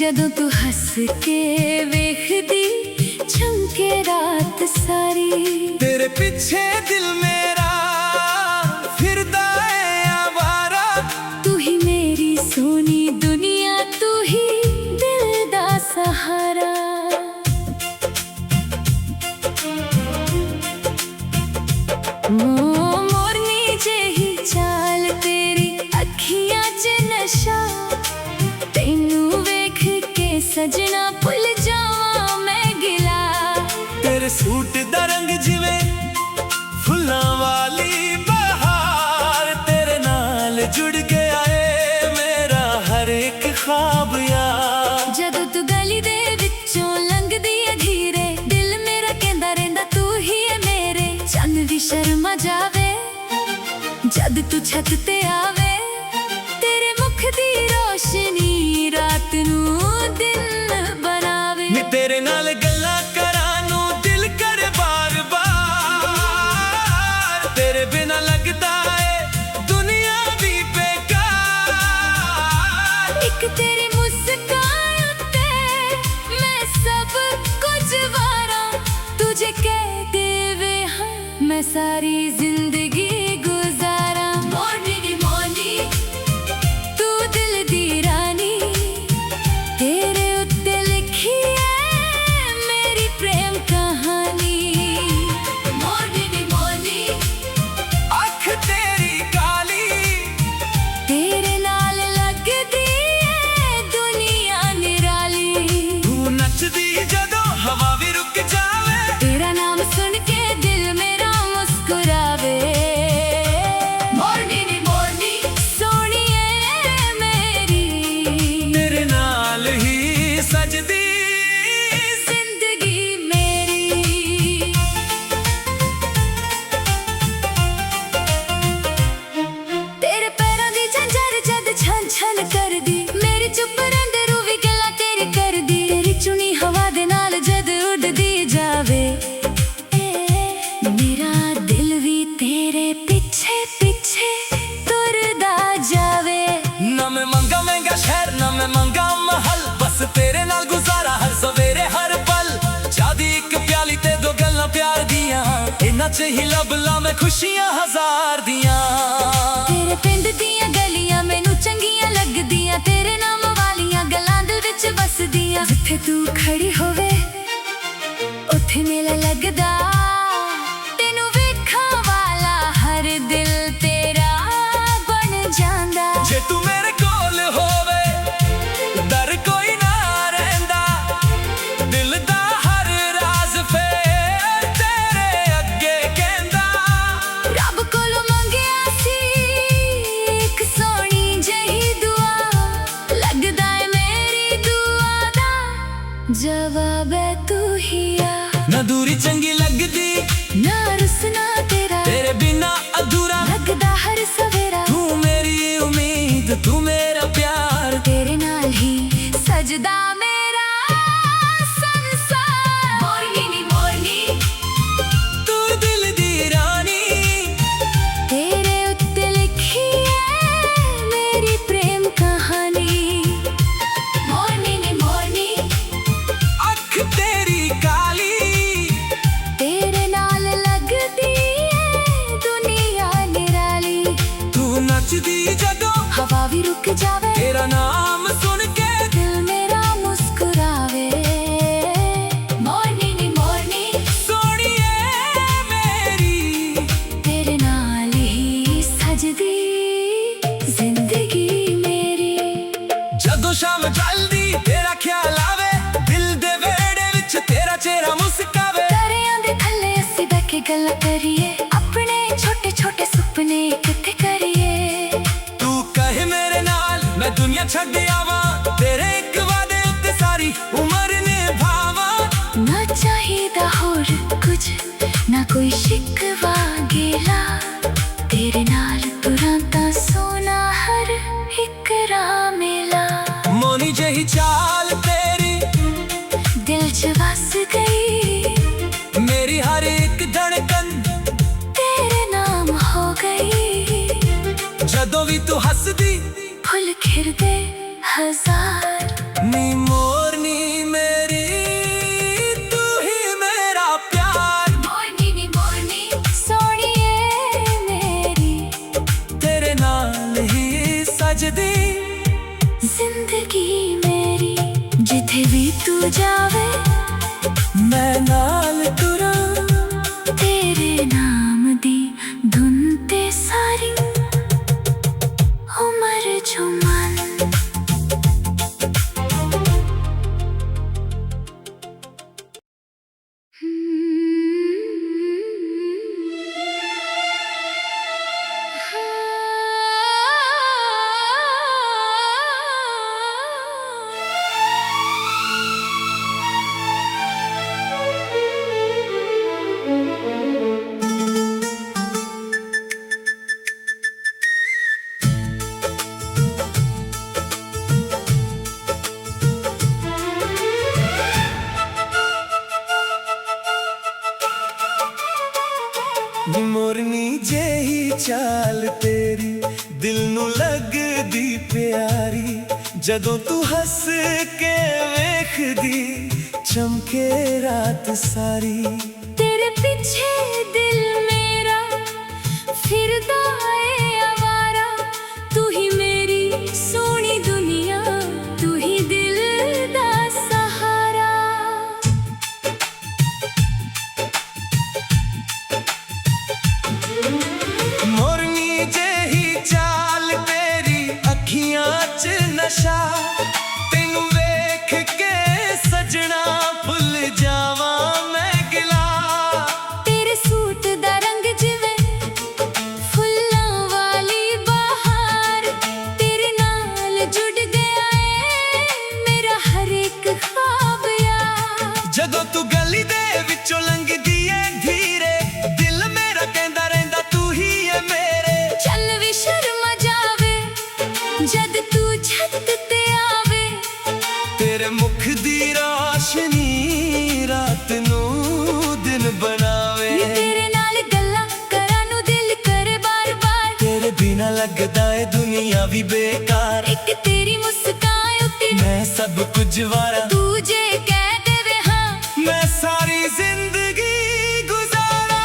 जदों तू हंस के वेखदी चमके रात सारी। तेरे पीछे दिल मेरा फिरदा है आवारा। तू ही मेरी सोनी दुनिया, तू ही दिल दा सहारा। मोरनी जेही चाल तेरी अखियां च नशा। तेनू वेख के सजना भुल जावां मैं गिला। तेरे सूट दा रंग जिवें फुल्लां वाली बहार। तेरे नाल जुड़ गया है मेरा हर एक ख्वाब यार। जदों तू गली दे विचों लंघदी है धीरे, दिल मेरा कहंदा रहिंदा तू ही है मेरे। चंद भी शर्मा जावे जद तू छत ते आवे। तेरे मुख दी रोशनी रात नू दिन बनावे। नी तेरे नाल गल्लां करां नू दिल करे बार बार। तेरे बिना लगदा है दुनिया भी बेकार। एक तेरी मुस्कान उत्ते मैं सब कुछ वारा। तुझे कह देवे हाँ मैं सारी जिंदगी गुजारा। मोरनी नी मोरनी तू दिल दी रानी। तेरे उत्ते लिखी है मेरी प्रेम कहानी। मोरनी नी मोरनी अख तेरी काली। तेरे नाल लगदी है दुनिया निराली। तू नचदी जदों हवा भी रुक जावे। तेरा नाम सुन के दिल मेरा मुस्कुरावे। मोरनी नी मोरनी सोहणिए मेरी। तेरे नाल ही सजदी जिंदगी मेरी। तेरे पैरों दी झंझर जद छन छन करदी। मेरी चुप रंदरू भी गल्लां तेरी करदी। तेरी चुनी हवा दे नाल जद उड़दी जावे। मेरा दिल भी तेरे पीछे पीछे तुरदा जावे। ना मैं मंगा महंगा शहर ना मैं मंगा महल। बस तेरे नाल गुजारा हर सवेरे हर पल। चादी एक प्याली ते दो गल्लां प्यार दियां। इन्हां च ही लब ला मैं खुशियां हजार दियां। तेरे पिंड दियां गलियां मैनू चंगियां लगदियां। तेरे नाम वालियां गल्लां दिल विच बसदियां। जिथे तू खड़ी होवे उत्थे मेला लगदा। तेनू वेखां वाला हर दिल तेरा बन जांदा। जे तू मेरे कोल होवे डर कोई ना रहिंदा। दिल दा हर राज फेर तेरे अगे कहंदा। रब कोलों मंगिया सी इक सोहनी जही दुआ। लगदा है मेरी दुआ दा जवाब है तू ही आ। ना दूरी चंगी लगदी ना रुसना तेरा, तेरे बिना अधूरा लगदा हर सवेरा। तू मेरी उम्मीद तू मेरा प्यार। तेरे नाल ही सजदा मेरा संसार। मोरनी नी मोरनी तू दिल दी रानी। तेरे उत्ते लिखी है मेरी प्रेम कहानी। मोरनी नी मोरनी अख तेरी काली। तेरे नाल लगदी है दुनिया निराली। तू नचदी जदों हवा भी रुक जावे। तेरा नाम सुन के दिल मेरा मुस्कुरावे। मोरनी नी मोरनी सोहणिए मेरी। तेरे नाल ही सजदी जिंदगी मेरी। जदों शाम ढलदी तेरा ख्याल आवे। दिल दे वेड़े विच तेरा चेहरा मुस्कावे। दरिया दे थल्ले असीं बैठ के गल्लां करिए। अपने छोटे छोटे सुपने इकट्ठे करिए। तू कहे मेरे नाल मैं दुनिया छड्ड आवां। तेरे एक वादे उत्ते सारी उम्र निभावां। ना चाहिदा होर कुछ ना कोई शिकवा गिला। तेरे नाल तुरां तां सोना हर एक राह मिला। मोनी जही चाल तेरी दिल च वस गई। मेरी हर एक धड़कन तेरे नाम हो गई। जदों भी तू हसदी फुल खिरदे हजार। नी तू जावे मैं नाल तुरां तेरे नाम दी धुन ते सारी उमर झूमन मोरनी जेही चाल तेरी दिल नू लगदी प्यारी जदों तू हंस के वेखदी चमके रात सारी तेरे पीछे दिल मेरा फिरदा है आवारा तू ही मेरी सोनी दुनिया तू ही दिल दा सहारा मोरनी जेही चाल तेरी अखियां च नशा तेनू वेख के सजना भुल जावा मैं गिला तेरे सूट दा रंग जिवें फुल्लां वाली बहार तेरे नाल जुड़ गया है मेरा हर एक ख्वाब यार जदों तू गली दे विचों लंघदी ऐ धीरे दिल मेरा कहंदा रहिंदा तू ही है मेरे चल भी शर्मा जावे जद तू छत ते आवे तेरे मुख दी रोशनी रात नू दिन बनावे नी तेरे नाल गल्लां करां नू दिल करे बार बार तेरे बिना लगदा है दुनिया भी बेकार एक तेरी मुस्कान उते मैं सब कुछ वारा तू जे कह देवे हाँ मैं सारी जिंदगी गुजारा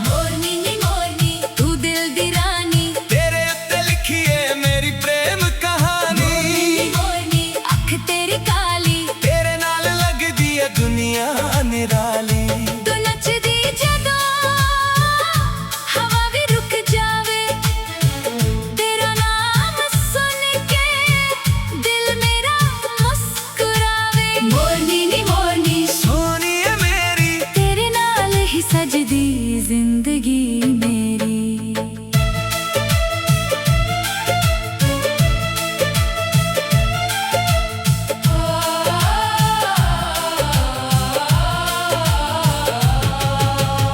मोरनी नी मोरनी तू दिल दी रानी तेरे उत्ते लिखिए मेरी प्रेम कहानी मोरनी मोरनी अख तेरी काली तेरे नाल लगदी है दुनिया निराली तू नचदी जदों हवा भी रुक जावे तेरा नाम सुन के दिल मेरा मुस्कुरावे मोरनी नी मोरनी सोनी है मेरी तेरे नाल ही सजदी जिंदगी मेरी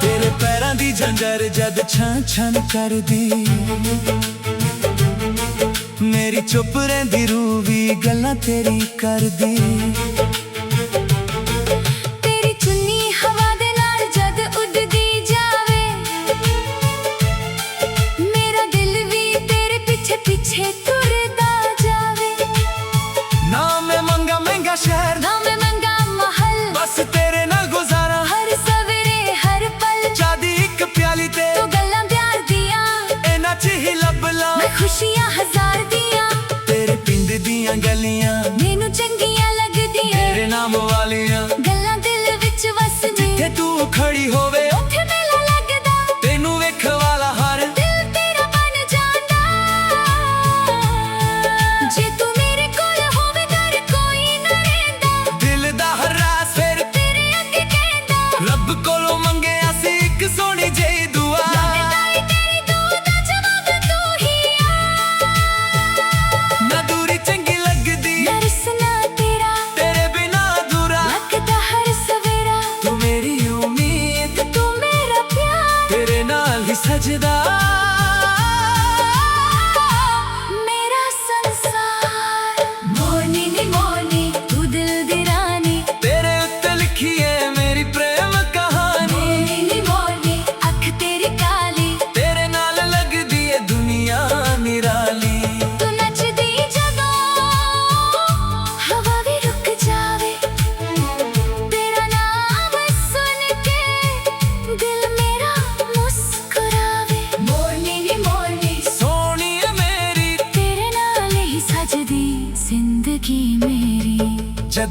तेरे पैरां दी झंझर जद छन छन करदी मेरी चुप रहिंदी रूह भी गल्लां तेरी करदी तेरी चुन्नी हवा दे नाल जद उड़दी जावे मेरा दिल भी तेरे पीछे पीछे तुरदा जावे ना मैं मंगा महंगा शहर ना मैं मंगा महल बस तेरे नाल गुजारा हर सवेरे हर पल चादी एक प्याली ते तू गल्लां प्यार दियां इन्हां च ही लभ ला मैं खुशियां हजार दियां तेरे पिंड दियां गलियां मैनू चंगियां लगदियां तेरे नाम वालियां गल्लां दिल विच वसदी जिथे तू खड़ी होवे उत्थे मेला लगदा तेनू वेख वाला हर दिल तेरा बन जांदा जे तू मेरे कोल होवे डर कोई ना रहिंदा दिल दा हर राज फिर तेरे अगे कहंदा रब कोलों मंगिया सी एक सोहनी जेही दुआ लगदाई तेरी दुआ दा जवाब तू ही ना दूरी चंगी लगदी दरसना तेरा तेरे बिना अधूरा लगदा हर सवेरा तू मेरी उम्मीद तू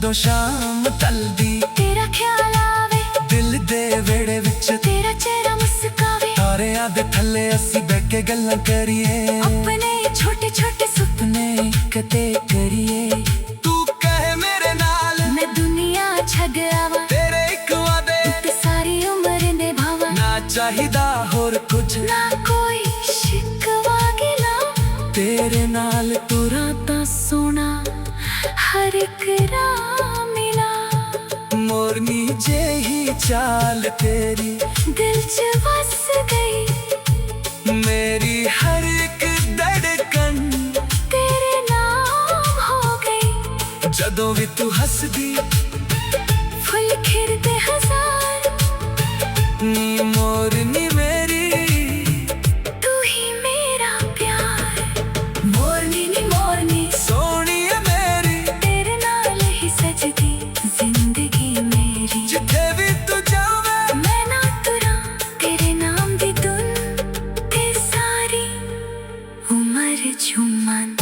ਜਦੋਂ ਸ਼ਾਮ ਢਲਦੀ ਤੇਰਾ ਖਿਆਲ ਆਵੇ, ਦਿਲ ਦੇ ਵਿਹੜੇ ਵਿੱਚ ਤੇਰਾ ਚਿਹਰਾ ਮੁਸਕਾਵੇ। ਤਾਰਿਆਂ ਦੇ ਥੱਲੇ ਅਸੀਂ ਬਹਿ ਕੇ ਗੱਲਾਂ ਕਰੀਏ, ਆਪਣੇ ਛੋਟੇ ਛੋਟੇ ਸੁਪਨੇ ਕਦੇ ਕਰੀਏ। ਤੂੰ ਕਹੇ ਮੇਰੇ ਨਾਲ ਮੈਂ ਦੁਨੀਆ ਛੱਡ ਆਵਾਂ, ਤੇਰੇ ਇੱਕ ਵਾਦੇ ਤੇ ਸਾਰੀ ਉਮਰ ਨਿਭਾਵਾਂ। ਨਾ ਚਾਹੀਦਾ ਹੋਰ ਕੁਝ, ਨਾ ਕੋਈ ਸ਼ਿਕਵਾ ਗਿਲਾ, ਤੇਰੇ ਨਾਲ ਤੁਰਾਂ ਤਾਂ ਸੋਹਣਾ ਹਰ ਇੱਕ ਰਾਹ ਮਿਲਾ। ਮੋਰਨੀ ਜਿਹੀ ਚਾਲ ਤੇਰੀ ਦਿਲ 'ਚ ਵਸ ਗਈ, ਮੇਰੀ ਹਰ ਇੱਕ ਧੜਕਨ ਤੇਰੇ ਨਾਮ ਹੋ ਗਈ। ਜਦੋਂ ਵੀ ਤੂੰ ਹੱਸਦੀ ਫੁੱਲ ਖਿੜਦੇ ਹਜ਼ਾਰ, ਨੀ ਮੋਰਨੀ ਮੇਰੀ, ਤੂੰ ਹੀ ਮੇਰਾ ਪਿਆਰ। ਮੋਰਨੀ ਨੀ ਮੋਰਨੀ ਸੋਹਣੀਏ ਮੇਰੀ, ਤੇਰੇ ਨਾਲ ਹੀ ਸਜਦੀ ਜ਼ਿੰਦਗੀ ਮੇਰੀ। ਜਿੱਥੇ ਵੀ ਤੂੰ ਜਾਵੇਂ ਮੈਂ ਨਾ ਤੁਰਾਂ ਤੇਰੇ ਨਾਮ ਦੀ ਧੁਨ ਤੇ ਸਾਰੀ ਉਮਰ ਝੂਮਨ।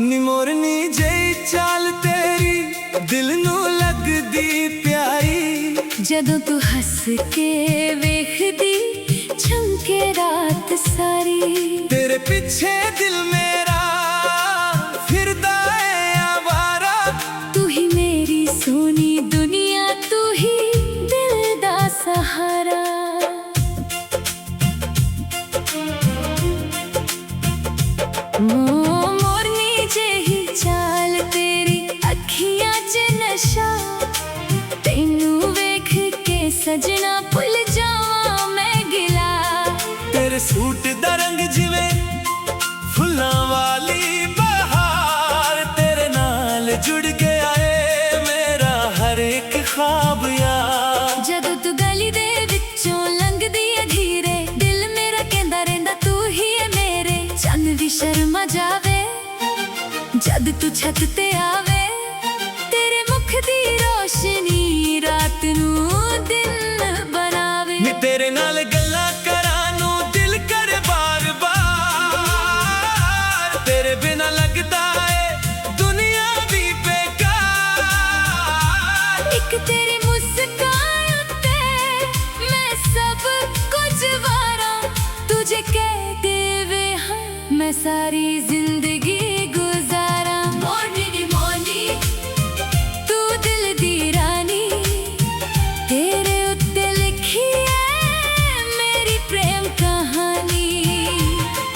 ਨੀ ਮੋਰਨੀ ਜਿਹੀ ਚਾਲ ਤੇਰੀ ਦਿਲ ਨੂੰ ਲੱਗਦੀ ਪਿਆਰੀ। ਜਦੋਂ ਤੂੰ ਹੱਸ ਕੇ ਵੇਖਦੀ ਚਮਕੇ ਰਾਤ ਸਾਰੀ। ਤੇਰੇ ਪਿੱਛੇ ਦਿਲ ਮੇਰਾ ਫਿਰਦਾ ਏ ਆਵਾਰਾ, ਤੂੰ ਹੀ ਮੇਰੀ ਸੋਹਣੀ ਦੁਨੀਆ, ਤੂੰ ਹੀ ਦਿਲ ਦਾ ਸਹਾਰਾ। ਮੋਰਨੀ ਜਿਹੀ ਚਾਲ ਤੇਰੀ ਅੱਖੀਆਂ 'ਚ ਨਸ਼ਾ, ਤੈਨੂੰ ਵੇਖ ਕੇ ਸਜਣਾ ਭੁੱਲ ਜਾਵਾਂ ਮੈਂ ਗਿਲਾ। ਤੇਰੇ ਸੂਟ ਦਾ ਰੰਗ ਜਿਵੇਂ ਫੁੱਲਾਂ ਵਾਲੀ ਬਹਾਰ, ਤੇਰੇ ਨਾਲ ਜੁੜ ਗਿਆ ਏ ਮੇਰਾ ਹਰ ਇੱਕ ਖ਼ਾਬ ਯਾਰ। ਜਦੋਂ ਤੂੰ ਗਲੀ ਦੇ ਵਿੱਚੋਂ ਲੰਘਦੀ ਏ ਧੀਰੇ, ਦਿਲ ਮੇਰਾ ਕਹਿੰਦਾ ਰਹਿੰਦਾ ਤੂੰ ਹੀ ਏ ਮੇਰੇ। ਚੰਨ ਵੀ ਸ਼ਰਮਾ ਜਾਵੇ ਜਦ ਤੂੰ ਛੱਤ ਤੇ ਆਵੇ, ਤੇਰੇ ਮੁਖ ਦੀ ਰੋਸ਼ਨੀ ਰਾਤ ਨੂੰ ਦਿਨ ਬਣਾਵੇ। ਨੀ ਤੇਰੇ ਨਾਲ ਗੱਲਾਂ ਕਰਾਂ ਨੂੰ ਦਿਲ ਕਰੇ ਬਾਰ ਬਾਰ, ਤੇਰੇ ਬਿਨਾ ਲੱਗਦਾ ਏ ਦੁਨੀਆ ਵੀ ਬੇਕਾਰ। ਇੱਕ ਤੇਰੀ ਮੁਸਕਾਨ ਉੱਤੇ ਮੈਂ ਸਭ ਕੁਝ ਵਾਰਾਂ, ਤੁਝੇ ਕਹਿ ਦੇਵੇ ਹਾਂ ਮੈਂ ਸਾਰੀ ਜ਼ਿੰਦਗੀ ਗੁਜ਼ਾਰਾਂ। ਮੋਰਨੀ ਨੀ ਮੋਰਨੀ ਤੂੰ ਦਿਲ ਦੀ ਰਾਨੀ, ਤੇਰੇ ਉੱਤੇ ਲਿਖੀ ਏ ਮੇਰੀ ਪ੍ਰੇਮ ਕਹਾਣੀ।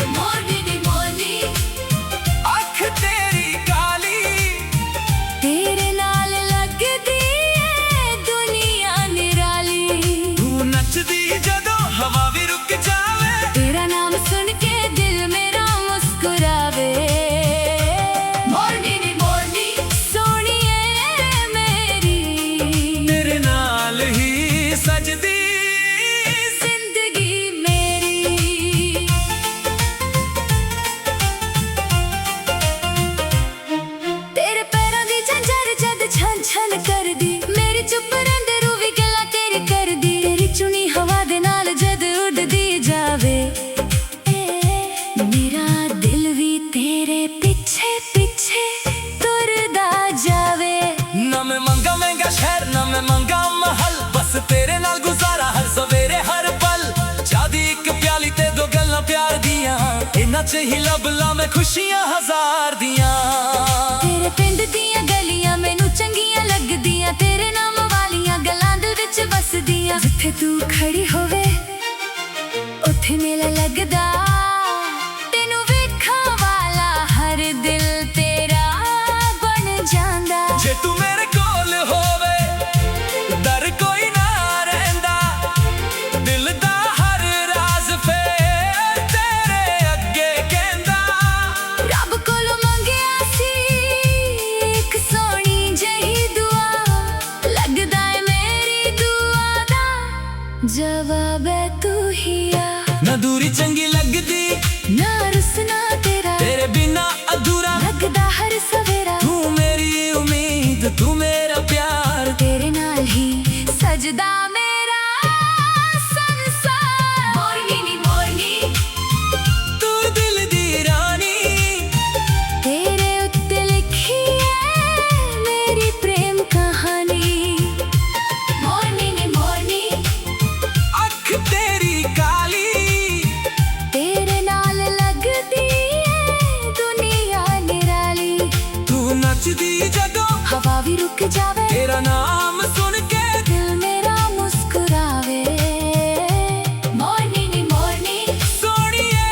ਮੋਰਨੀ ਨੀ ਮੋਰਨੀ ਅੱਖ ਤੇਰੀ ਕਾਲੀ, ਤੇਰੇ ਨਾਲ ਲੱਗਦੀ ਏ ਦੁਨੀਆ ਨਿਰਾਲੀ। ਤੂੰ ਨੱਚਦੀ ਜਦੋਂ ਹਵਾ ਵੀ ਰੁਕ ਜਾਵੇ, ਤੇਰਾ ਨਾਮ ਸੁਣ ਕੇ ਦਿਲ ਮੇਰਾ ਮੁਸਕਰਾਵੇ। ਮੋਰਨੀ ਨੀ ਮੋਰਨੀ ਸੋਹਣੀਏ ਮੇਰੀ, ਤੇਰੇ ਨਾਲ ਹੀ ਸਜਦੀ ਜ਼ਿੰਦਗੀ ਮੇਰੀ। ਤੇਰੇ ਪੈਰਾਂ ਦੀ ਝੰਜਰ ਜਦ ਛਨ ਛਨ ਕਰਦੀ, ਮੇਰੀ ਚੁੱਪ ਰਹਿੰਦੇ ਰੂ ਵੀ ਗੱਲਾਂ ਤੇਰੀ ਕਰਦੀ। ਤੇਰੀ ਚੁਣੀ ਹਵਾ ਦੇ ਨਾਲ ਜਦ ਉੱਡਦੀ ਜਾਵੇ, ਮੇਰਾ ਦਿਲ ਵੀ ਤੇਰੇ ਪਿੱਛੇ ਪਿੱਛੇ ਤੁਰਦਾ ਜਾਵੇ। ਨਾ ਮੈਂ ਮੰਗਾ ਮਹਿੰਗਾ ਸ਼ਹਿਰ, ਨਾ ਮੈਂ ਮੰਗਾ ਮਹਲ, ਬਸ ਤੇਰੇ ਨਾਲ ਗੁਜ਼ਾਰਾ ਹਰ ਸਵੇਰੇ ਹਰ ਪਲ। ਚਾਹਦੀ ਇੱਕ ਪਿਆਲੀ ਤੇ ਦੋ ਗੱਲਾਂ ਪਿਆਰ ਦੀਆਂ, ਇਹਨਾਂ 'ਚ ਹੀ ਲੱਭ ਲਾਂ ਮੈਂ ਖੁਸ਼ੀਆਂ ਹਜ਼ਾਰ ਦੀਆਂ। ਤੇਰੇ ਪਿੰਡ ਦੀਆਂ ਗਲੀਆਂ ਮੈਨੂੰ ਚੰਗੀਆਂ ਲੱਗਦੀਆਂ, ਤੇਰੇ ਨਾਮ ਵਾਲੀਆਂ ਗੱਲਾਂ ਦਿਲ ਵਿੱਚ ਵਸਦੀਆਂ। ਜਿੱਥੇ ਤੂੰ ਖੜੀ ਹੋਵੇ ਉੱਥੇ ਮੇਲਾ ਲੱਗਦਾ, ਤੈਨੂੰ ਵੇਖਣ ਵਾਲਾ ਹਰ ਦਿਲ ਤੇਰਾ ਬਣ ਜਾਂਦਾ। ਜੇ ਤੂੰ ਮੇਰੇ ਕੋਲ ਹੋਵੇ ਡਰ ਕੋਈ ਨਾ ਰਹਿੰਦਾ, जवाब है तू ही आ। ना दूरी चंगी लगदी, ना रुसना तेरा, तेरे बिना अधूरा लगदा हर सवेरा। तू मेरी उम्मीद, तू मेरा प्यार, तेरे नाल ही सजदा मेरा संसार। मोरनी नी मोरनी, तू दिल दी रानी, तेरे उत्ते लिखी है मेरी प्रेम कहानी। मोरनी नी मोरनी, अख तेरी काली, तेरे नाल लगदी है दुनिया निराली। तू नचदी जदों हवा भी रुक जावे, तेरा नाम सुन के दिल मेरा मुस्कुरावे। मोरनी नी मोरनी, सोहणीए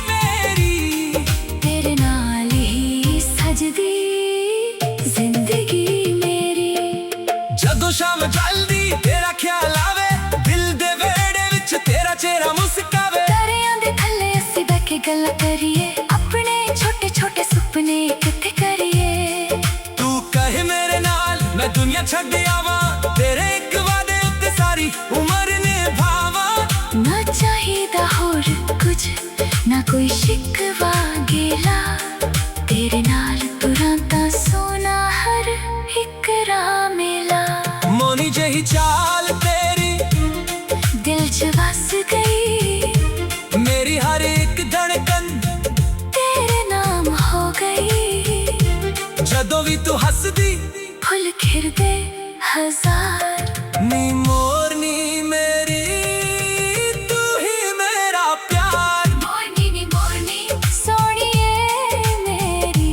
मेरी, तेरे नाल ही सजदी जिंदगी मेरी। जदों शाम ढलदी तेरा ख्याल आवे, दिल दे वेड़े विच तेरा चेहरा मुस्कावे। दरिया दे थल्ले असीं बैठ के गल्लां करिए, अपने छोटे छोटे सुपने इकट्ठे करिए। तू कहे मेरे नाल मैं दुनिया छड्ड आवां, तेरे इक वादे उत्ते सारी उमर निभावां। ना चाहिदा होर कुछ, ना कोई शिकवा गिला, तेरे नाल तुरां तां सोना हर इक राह मिला। मोनी जही चाल तेरी, दिल च वस गई, मेरी हर एक धड़कन तेरे नाम हो गई। जदों भी तू हसदी, फुल खिरदे हजार। नी मोरनी मेरी, तू ही मेरा प्यार। मोरनी नी मोरनी, सोहणीए मेरी,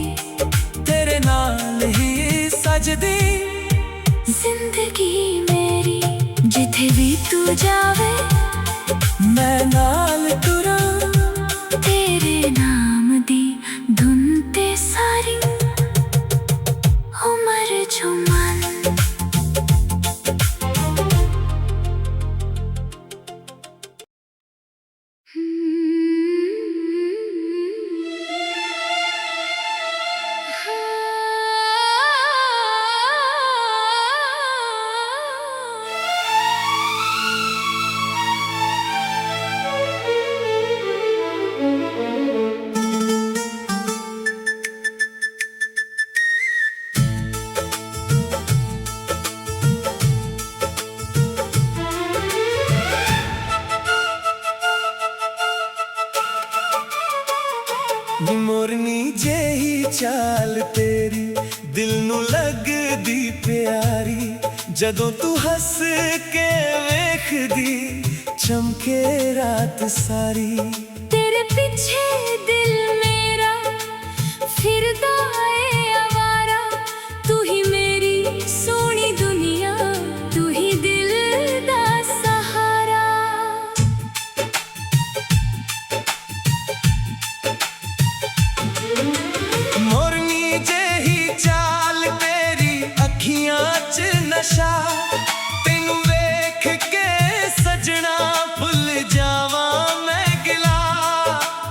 तेरे नाल ही सजदी जिंदगी मेरी। जिथे भी तू जावे, मैं नाल तुरां, तेरे नाम दी धुन ते सारी उमर झूमन। नी मोरनी जेही चाल तेरी, दिल नू लगदी प्यारी। जदों तू हस के वेखदी, चमके रात सारी। तेरे पीछे दिल मेरा फिरदा है आवारा। तू ही मेरी सोहनी दुनिया, तू ही दिल दा सहारा। मोरनी जेही चाल तेरी, अखियां च नशा। तेनू वेख के सजना भुल जावां मैं गिला।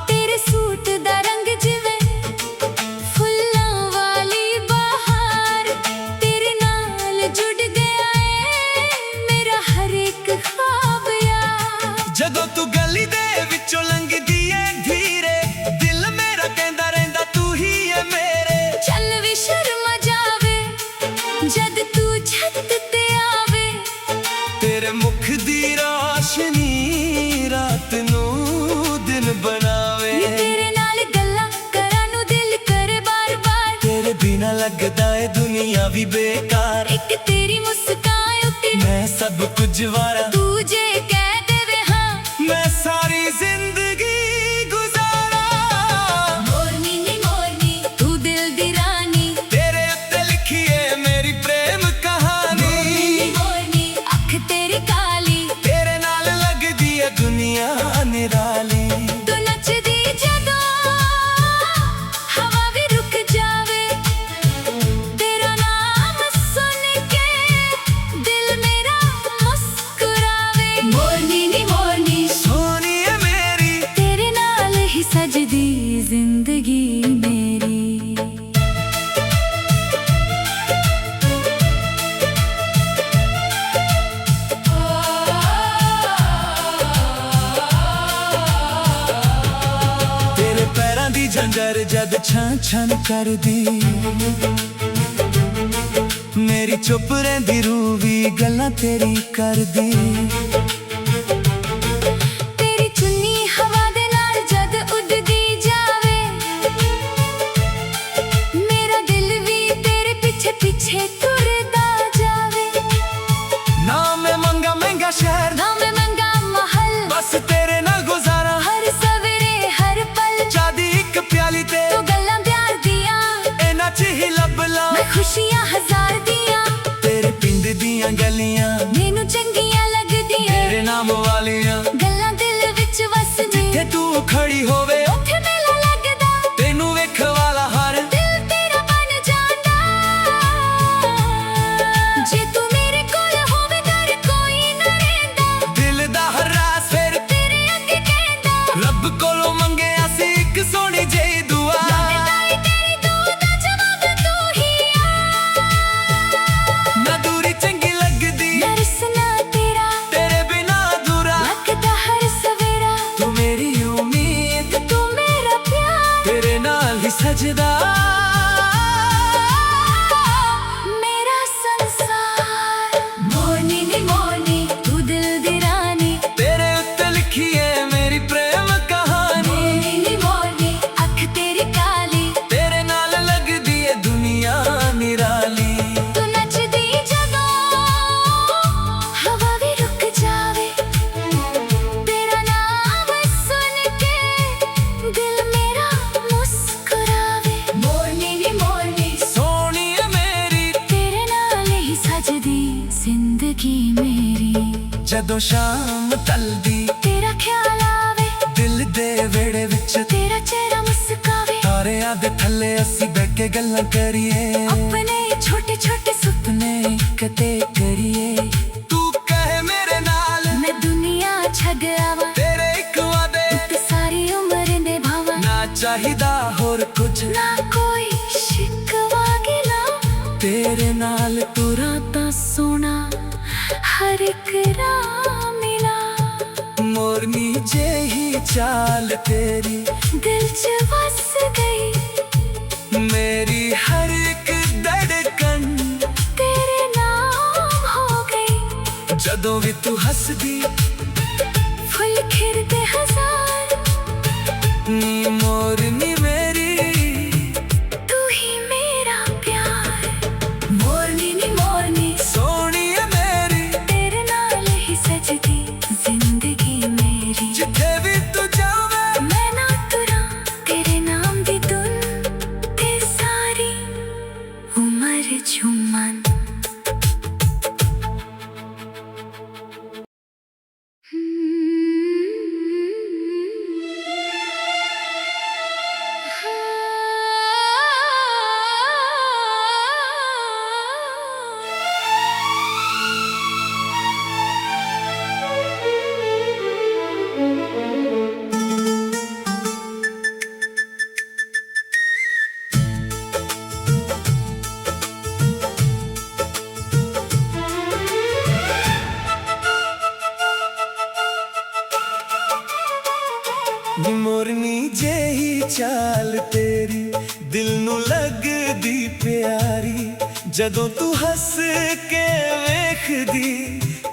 तेरे सूट दा रंग जिवें फुल्लां वाली बहार। तेरे नाल जुड़ गया है मेरा हर एक ख्वाब यार। जदों तू गली दे विचों लंघदी ऐ धीरे, दिल मेरा कहंदा रहिंदा तू ही है मेरे। चल भी शर्मा जावे जद तू छत ते आवे। तेरे मुख दी रोशनी रात नू दिन बनावे। नी तेरे नाल गल्लां करां नू दिल करे बार बार। तेरे बिना लगदा है दुनिया भी बेकार। एक तेरी मुस्कान उत्ते मैं सब कुछ वारा, तू जे कह देवे हाँ, मैं सारी जिंदगी गुजारा। मोरनी नी मोरनी, तू दिल दी रानी। तेरे उत्ते लिखी है मेरी प्रेम कहानी। मोरनी नी मोरनी, अख तेरी काली, तेरे नाल लगदी है दुनिया निराली। तू नचदी जदों हवा भी रुक जावे। तेरा नाम सुन के दिल मेरा मुस्कुरावे। मोरनी नी मोरनी, सोहनी है मेरी, तेरे नाल ही सजदी जिंदगी मेरी। झंझर जद छन छन करदी मेरी चुप रहिंदी रूह भी गल्लां तेरी करदी तेरी चुन्नी हवा दे नाल जद उड़दी जावे मेरा दिल भी तेरे पीछे पीछे तुरदा जावे ना मैं मंगा महंगा शहर ना मैं मंगा महल बस तेरे नाल गुजारा हर सवेरे हर पल चादी एक प्याली ते तू गल्लां प्यार दियां इन्हां च ही लभ ला मैं खुशियां हजार दियां तेरे पिंड दियां गलियां मैनू चंगियां लगदियां तेरे नाम वालियां गल्लां दिल विच वसदी जिथे तू खड़ी होवे उत्थे मेला लगदा तेनू वेख वाला हर दिल तेरा बन जांदा जे तू मेरे कोल होवे डर कोई ना रहिंदा दिल दा हर राज फिर तेरे अगे कहंदा रब कोलों मंगिया सी एक सोहनी जेही दुआ लगदा ए तेरी दुआ दा जवाब तू ही आ ना दूरी चंगी लगदी दर्शना तेरा तेरे बिना अधूरा लगदा हर सवेरा तू मेरी उम्मीद तू मेरा प्यार तेरे नाल ही सजदा मेरा संसार मोरनी नी मोरनी तू दिल दी रानी तेरे उत्ते लिखी है मेरी प्रेम कहानी मोरनी नी मोरनी अख तेरी काली तेरे नाल लगदी है दुनिया निराली तू नचदी जदों हवा भी रुक जावे तेरा नाम सुन के दिल मेरा मुस्कुरावे मोरनी नी मोरनी सोहनी है मेरी तेरे नाल ही सजदी जिंदगी मेरी जदों शाम टलदी तेरा ख्याल आवे दिल दे वेड़े विच तेरा चेहरा मुस्कावे तारियां दे थल्ले असी बैठ के गल्लां करिए अपने छोटे छोटे अपने कते करिए तू कहे मेरे नाल मैं दुनिया छड़ आवा तेरे एक वादे ते सारी उम्र निभावा ना चाहिदा होर कुछ ना कोई शिकवा गिला तेरे नाल तुरा ता सोना हर एक राह मिला मोरनी जेही चाल तेरी दिल च बस गई मेरी हर एक धड़कन तेरे नाम हो गई जदों भी तू हसदी फुल खिरते हजार नी मोरनी मेरी तू ही मेरा प्यार मोरनी नी मोरनी सोहनी है मेरी तेरे नाल ही सजदी जिंदगी मेरी जिथे भी तू जावे मैं ना तुरा तेरे नाम दी धुन ते सारी उम्र झूमन मोरनी जेही चाल तेरी दिल नू लगदी प्यारी जदों तू हंस के वेखदी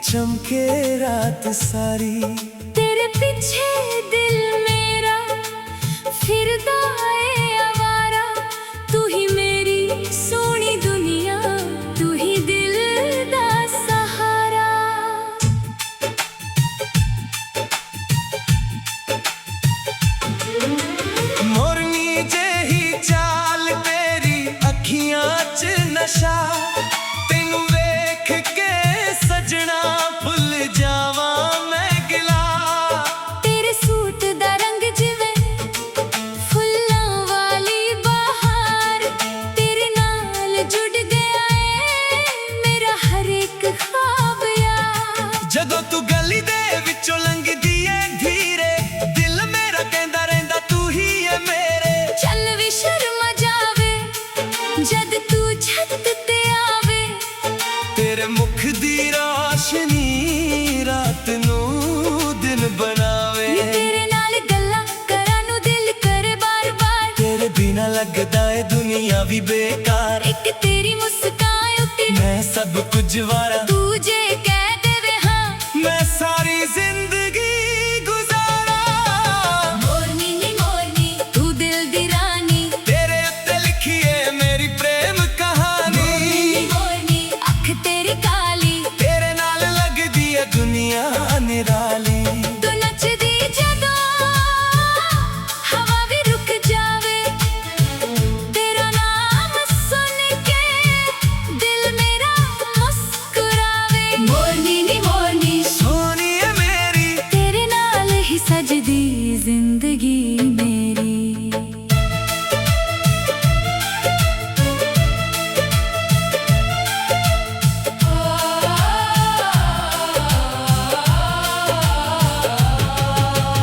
चमके रात सारी तेरे पीछे दिल मेरा फिरदा है आवारा तू ही मेरी सोनी दुनिया तू ही दिल दा सहारा मोरनी जेही चाल तेरी अखियां च नशा तेनू वेख के सजना भुल जावा मैं गिला तेरे सूट ਵੀ ਬੇਕਾਰ। ਇੱਕ ਤੇਰੀ ਮੁਸਕਾਨ ਉੱਤੇ ਮੈਂ ਸਭ ਕੁਝ ਵਾਰਾ, ਤੂੰ ਜੇ ਕਹਿ ਦੇਵੇ ਹਾਂ ਮੈਂ ਸਾਰੀ ਜ਼ਿੰਦਗੀ ਗੁਜ਼ਾਰਾਂ। ਮੋਰਨੀ ਨੀ ਮੋਰਨੀ ਤੂੰ ਦਿਲ ਦੀ ਰਾਣੀ, ਤੇਰੇ ਉੱਤੇ ਲਿਖੀ ਏ ਮੇਰੀ ਪ੍ਰੇਮ ਕਹਾਣੀ। ਮੋਰਨੀ ਮੋਰਨੀ ਅੱਖ ਤੇਰੀ ਕਾਲੀ, ਤੇਰੇ ਨਾਲ ਲੱਗਦੀ ਏ ਦੁਨੀਆ ਨਿਰਾਲੀ। ਤੂੰ ਨੱਚਦੀ ਜਦੋਂ ਹਵਾ ਵੀ ਰੁਕ ਜਾਵੇ, ਤੇਰਾ ਨਾਮ ਸੁਣ ਕੇ ਦਿਲ ਮੇਰਾ ਮੁਸਕਰਾਵੇ। ਮੋਰਨੀ ਨੀ ਮੋਰਨੀ ਸੋਹਣੀਏ ਮੇਰੀ, ਤੇਰੇ ਨਾਲ ਹੀ ਸਜਦੀ ਜ਼ਿੰਦਗੀ ਮੇਰੀ।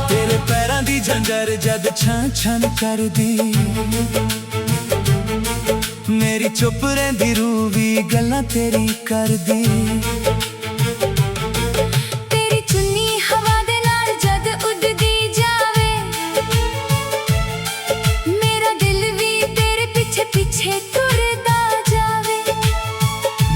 ਤੇਰੇ ਪੈਰਾਂ ਦੀ ਝੰਜਰ ਜਦ ਛਾਂ ਛਾਂ ਕਰਦੀ, ਮੇਰੀ ਚੁੱਪ ਰਹਿੰਦੀ ਰੂਹ ਵੀ ਗੱਲਾਂ ਤੇਰੀ ਕਰਦੀ। ਤੇਰੀ ਚੁੰਨੀ ਹਵਾ ਦੇ ਨਾਲ ਜਦ ਉੱਡਦੀ ਜਾਵੇ, ਮੇਰਾ ਦਿਲ ਵੀ ਤੇਰੇ ਪਿੱਛੇ ਪਿੱਛੇ ਤੁਰਦਾ ਜਾਵੇ।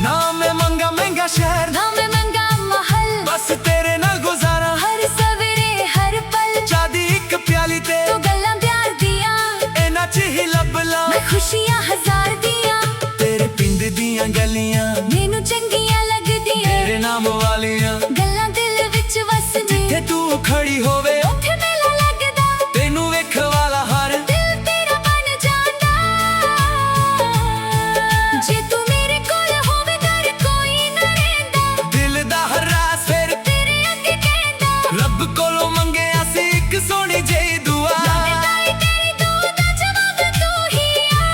ਨਾ ਮੈਂ ਮੰਗਾ ਮਹਿੰਗਾ ਸ਼ਹਿਰ, ਨਾ ਮੈਂ ਮੰਗਾ ਮਹਲ, ਬਸ ਤੇਰੇ ਨਾਲ ਗੁਜ਼ਾਰਾਂ। ਹਰ ਸਵੇਰੇ ਹਰ ਪਲ ਚਾਦੀ ਇੱਕ ਪਿਆਲੀ ਤੇ ਤੂੰ ਗੱਲਾਂ ਪਿਆਰ ਦੀਆਂ, ਇਹਨਾਂ 'ਚ ਹੀ ਲੱਭ ਲਾਂ ਮੈਂ ਖੁਸ਼ੀਆਂ ਹਜ਼ਾਰ ਦੀਆਂ। ਤੇਰੇ ਪਿੰਡ ਦੀਆਂ ਗਲੀਆਂ, ਮੈਨੂੰ ਚੰਗੀਆਂ ਲੱਗਦੀਆਂ ਤੇਰੇ ਨਾਮ ਵਾਲੀਆਂ। ਗੱਲਾਂ ਦਿਲ ਵਿੱਚ ਵਸਦੀਆਂ, ਜੇ ਤੂੰ ਖੜੀ ਹੋਵੇ ਉੱਥੇ ਮੇਲਾ ਲੱਗਦਾ, ਤੈਨੂੰ ਵੇਖ ਵਾਲਾ ਹਰ ਦਿਲ ਤੇਰਾ ਬਣ ਜਾਂਦਾ। ਜੇ ਤੂੰ ਮੇਰੇ ਕੋਲ ਹੋਵੇ ਡਰ ਕੋਈ ਨਾ ਰਹਿੰਦਾ, ਦਿਲ ਦਾ ਹਰ ਰਾਜ਼ ਫਿਰ ਤੇਰੇ ਅੱਗੇ ਕਹਿੰਦਾ। ਰੱਬ ਕੋਲੋਂ ਮੰਗਿਆ ਸੀ ਇੱਕ ਸੋਹਣੀ ਜਿਹੀ ਦੁਆ। ਲੱਗਦਾ ਏ ਤੇਰੀ ਦੁਆ ਦਾ ਜਵਾਬ ਤੂੰ ਹੀ ਆ।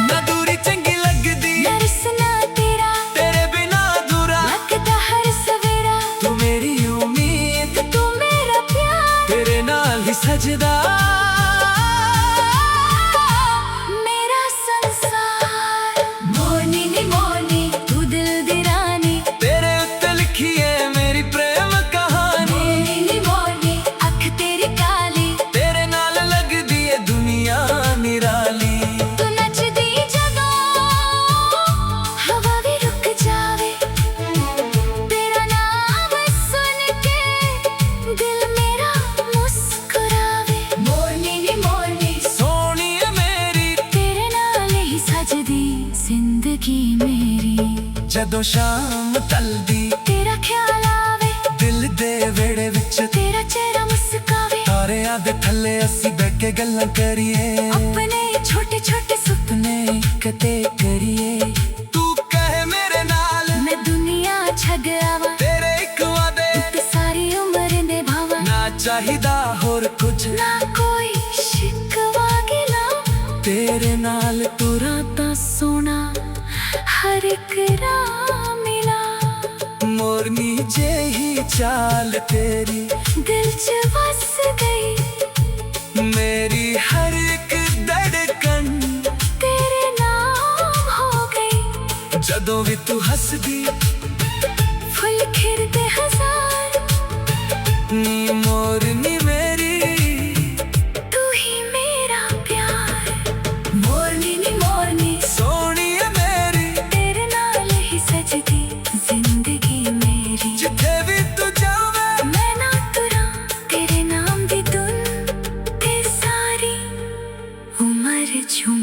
ਨਾ ਦੂਰੀ ਚੰਗੀ ਲੱਗਦੀ, ਨਾ ਰੁੱਸਣਾ ਤੇਰਾ ਤੇਰੇ ਬਿਨਾਂ ਅਧੂਰਾ। ਲੱਗਦਾ ਹਰ ਸਵੇਰਾ, ਤੂੰ ਮੇਰੀ ਉਮੀਦ, ਤੂੰ ਮੇਰਾ ਪਿਆਰ, ਤੇਰੇ ਨਾਲ ਹੀ ਸਜਦਾ ਮੇਰਾ ਸੰਸਾਰ। ਮੋਰਨੀ ਨੀ ਮੋਰਨੀ ਤੂੰ ਦਿਲ ਦੀ ਰਾਣੀ, ਤੇਰੇ ਉੱਤੇ ਲਿਖੀ ਏ ਮੇਰੀ ਪ੍ਰੇਮ ਕਹਾਣੀ। ਮੋਰਨੀ ਨੀ ਮੋਰਨੀ ਅੱਖ ਤੇਰੀ ਕਾਲੀ, ਤੇਰੇ ਨਾਲ ਲੱਗਦੀ ਏ ਦੁਨੀਆ ਨਿਰਾਲੀ। ਤੂੰ ਨੱਚਦੀ ਜਦੋਂ ਹਵਾ ਵੀ ਰੁਕ ਜਾਵੇ, ਤੇਰਾ ਨਾਮ ਸੁਣ ਕੇ ਦਿਲ ਮੇਰਾ ਮੁਸਕਰਾਵੇ। ਮੋਰਨੀ ਨੀ ਮੋਰਨੀ ਸੋਹਣੀਏ ਮੇਰੀ, ਤੇਰੇ ਨਾਲ ਹੀ ਸਜਦੀ ਜ਼ਿੰਦਗੀ ਮੇਰੀ। ਜਦੋਂ ਸ਼ਾਮ ਢਲਦੀ ਤੇਰਾ ਖਿਆਲ ਆਵੇ, ਦਿਲ ਦੇ ਵਿਹੜੇ ਵਿੱਚ, ਤੇਰਾ ਚਿਹਰਾ ਮੁਸਕਾਵੇ। ਤਾਰਿਆਂ ਦੇ ਥੱਲੇ ਅਸੀਂ ਬਹਿ ਕੇ ਗੱਲਾਂ ਕਰੀਏ, ਆਪਣੇ ਛੋਟੇ ਛੋਟੇ ਸੁਪਨੇ ਕਿਤੇ ਕਰੀਏ। ਤੂੰ ਕਹੇ ਮੇਰੇ ਨਾਲ ਮੈਂ ਦੁਨੀਆ ਛੱਡ ਆਵਾਂ, ਤੇਰੇ ਇੱਕ ਵਾਦੇ, ਤੇ ਸਾਰੀ ਉਮਰ ਨਿਭਾਵਾਂ। ਨਾ ਚਾਹੀਦਾ ਹੋਰ ਕੁਝ, ਨਾ ਕੋਈ ਸ਼ਿਕਵਾ ਗਿਲਾ, ਤੇਰੇ ਨਾਲ ਤੁਰਾਂ ਤਾਂ ਸੋਹਣਾ ਹਰ ਇੱਕ ਰਾਹ ਮਿਲਾ। ਮੋਰਨੀ ਜਿਹੀ ਚਾਲ ਤੇਰੀ ਦਿਲ 'ਚ ਵਸ ਗਈ, ਮੇਰੀ ਹਰ ਇੱਕ ਧੜਕਣ ਤੇਰੇ ਨਾਮ ਹੋ ਗਈ। ਜਦੋਂ ਵੀ ਤੂੰ ਹੱਸਦੀ, ਫੁੱਲ ਖਿੜਦੇ ਹਜ਼ਾਰ, ਨੀ ਮੋਰਨੀ ਮੇਰੀ, ਤੂੰ ਹੀ ਮੇਰਾ ਪਿਆਰ। ਮੋਰਨੀ ਨੀ ਮੋਰਨੀ ਸੋਹਣੀਏ ਮੇਰੀ, ਤੇਰੇ ਨਾਲ ਹੀ ਸਜਦੀ ਜ਼ਿੰਦਗੀ ਮੇਰੀ। ਜਿੱਥੇ ਵੀ ਤੂੰ ਜਾਵੇਂ ਮੈਂ ਨਾ ਤੁਰਾਂ ਤੇਰੇ ਨਾਮ ਦੀ ਧੁਨ ਤੇ ਸਾਰੀ ਉਮਰ ਝੂਮ